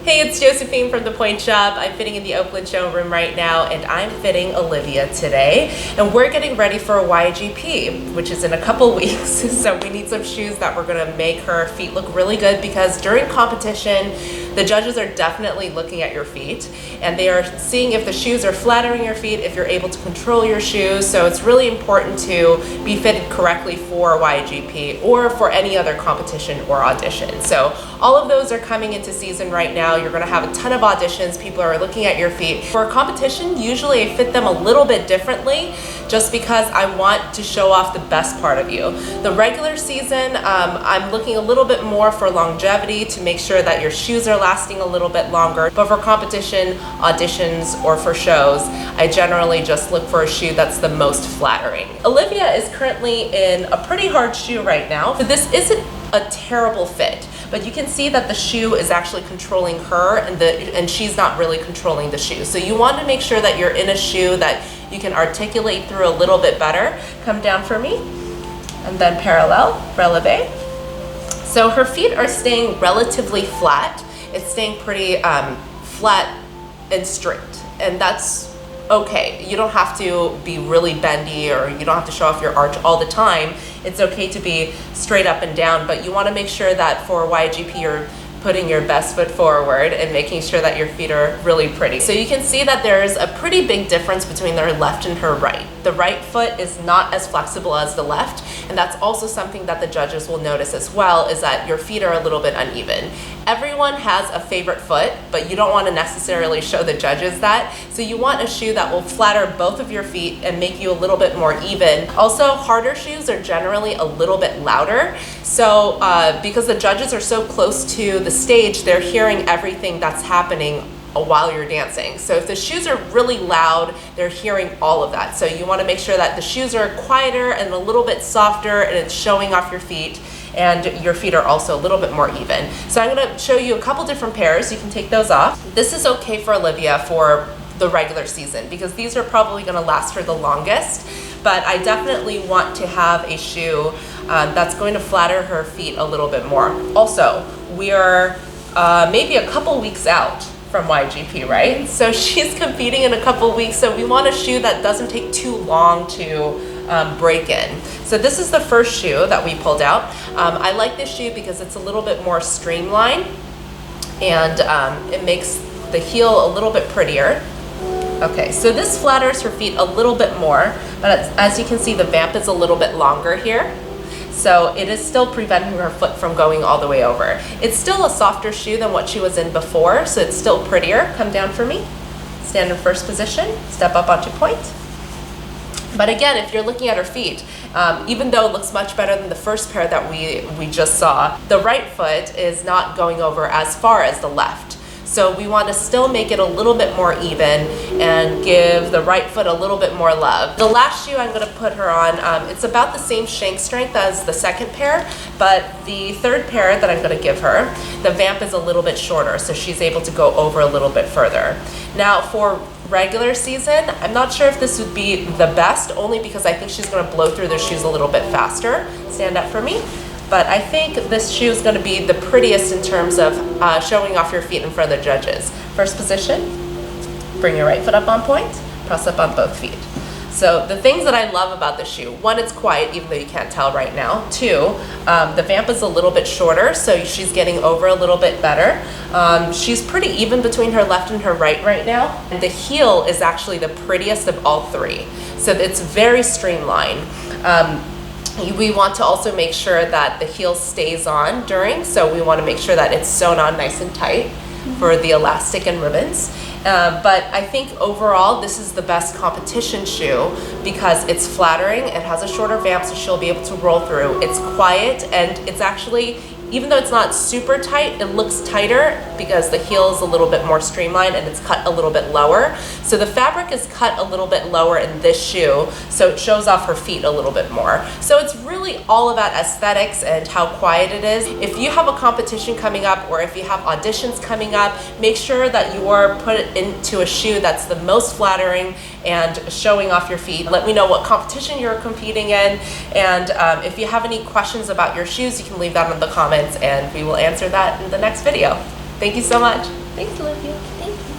Hey, it's Josephine from The Pointe Shop. I'm fitting in the Oakland showroom right now, and I'm fitting Olivia today. And we're getting ready for YAGP, which is in a couple weeks. So we need some shoes that we're gonna make her feet look really good, because during competition, the judges are definitely looking at your feet, and they are seeing if the shoes are flattering your feet, if you're able to control your shoes. So it's really important to be fitted correctly for YAGP or for any other competition or audition. So all of those are coming into season right now. You're gonna have a ton of auditions. People are looking at your feet. For a competition, usually I fit them a little bit differently, just because I want to show off the best part of you. The regular season, I'm looking a little bit more for longevity to make sure that your shoes are lasting a little bit longer. But for competition, auditions, or for shows, I generally just look for a shoe that's the most flattering. Olivia is currently in a pretty hard shoe right now, but this isn't a terrible fit. But you can see that the shoe is actually controlling her, and she's not really controlling the shoe. So you want to make sure that you're in a shoe that you can articulate through a little bit better. Come down for me, and then parallel, releve. So her feet are staying relatively flat. It's staying pretty flat and straight, and that's okay. You don't have to be really bendy, or you don't have to show off your arch all the time. It's okay to be straight up and down, but you want to make sure that for YAGP you're putting your best foot forward and making sure that your feet are really pretty. So you can see that there's a pretty big difference between her left and her right. The right foot is not as flexible as the left, and that's also something that the judges will notice as well, is that your feet are a little bit uneven. Everyone has a favorite foot, but you don't want to necessarily show the judges that. So you want a shoe that will flatter both of your feet and make you a little bit more even. Also, harder shoes are generally a little bit louder. So because the judges are so close to the stage, they're hearing everything that's happening while you're dancing. So if the shoes are really loud, they're hearing all of that. So you want to make sure that the shoes are quieter and a little bit softer, and it's showing off your feet, and your feet are also a little bit more even. So I'm going to show you a couple different pairs. You can take those off. This is okay for Olivia for the regular season, because these are probably going to last her the longest, but I definitely want to have a shoe that's going to flatter her feet a little bit more. Also, we are maybe a couple weeks out from YAGP, right? So she's competing in a couple weeks, so we want a shoe that doesn't take too long to break in. So this is the first shoe that we pulled out. I like this shoe because it's a little bit more streamlined, and it makes the heel a little bit prettier. Okay, so this flatters her feet a little bit more, but as you can see, the vamp is a little bit longer here. So it is still preventing her foot from going all the way over. It's still a softer shoe than what she was in before, so it's still prettier. Come down for me. Stand in first position, step up onto point. But again, if you're looking at her feet, even though it looks much better than the first pair that we just saw, the right foot is not going over as far as the left. So we want to still make it a little bit more even and give the right foot a little bit more love. The last shoe I'm going to put her on, it's about the same shank strength as the second pair, but the third pair that I'm going to give her, the vamp is a little bit shorter, so she's able to go over a little bit further. Now for regular season, I'm not sure if this would be the best, only because I think she's going to blow through the shoes a little bit faster. Stand up for me. But I think this shoe is going to be the prettiest in terms of showing off your feet in front of the judges. First position, bring your right foot up on point, press up on both feet. So the things that I love about this shoe, one, it's quiet, even though you can't tell right now. Two, the vamp is a little bit shorter, so she's getting over a little bit better. She's pretty even between her left and her right now. And the heel is actually the prettiest of all three. So it's very streamlined. We want to also make sure that the heel stays on during, so we want to make sure that it's sewn on nice and tight for the elastic and ribbons. But I think overall this is the best competition shoe because it's flattering, it has a shorter vamp so she'll be able to roll through, it's quiet, and it's actually, even though it's not super tight, it looks tighter because the heel is a little bit more streamlined and it's cut a little bit lower. So the fabric is cut a little bit lower in this shoe, so it shows off her feet a little bit more. So it's really all about aesthetics and how quiet it is. If you have a competition coming up, or if you have auditions coming up, make sure that you are put into a shoe that's the most flattering and showing off your feet. Let me know what competition you're competing in, and if you have any questions about your shoes, you can leave that in the comments and we will answer that in the next video. Thank you so much. Thanks, Olivia. Thank you.